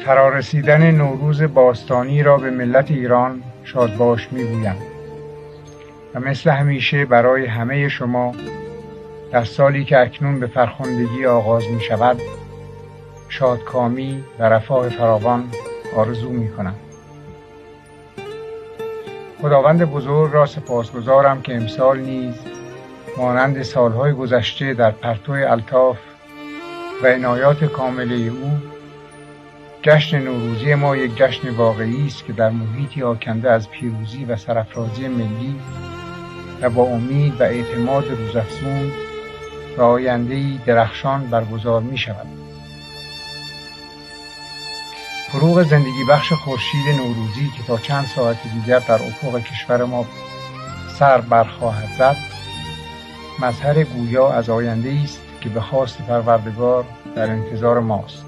فرارسیدن نوروز باستانی را به ملت ایران شادباش می‌گویم و مثل همیشه برای همه شما در سالی که اکنون به فرخندگی آغاز می‌شود شادکامی و رفاه فراوان آرزو می‌کنم. خداوند بزرگ را سپاسگزارم که امسال نیز مانند سالهای گذشته در پرتو الطاف و عنایات کامله او جشن نوروزی ما یک جشن واقعی است که در محیطی آکنده از پیروزی و سرافرازی ملی و با امید و اعتماد روزافزون و آینده‌ای درخشان برگزار می شود. فروغ زندگی بخش خورشید نوروزی که تا چند ساعت دیگر در افق کشور ما سر برخواهد زد، مظهر گویا از آینده‌ای است که به خواست پروردگار در انتظار ماست.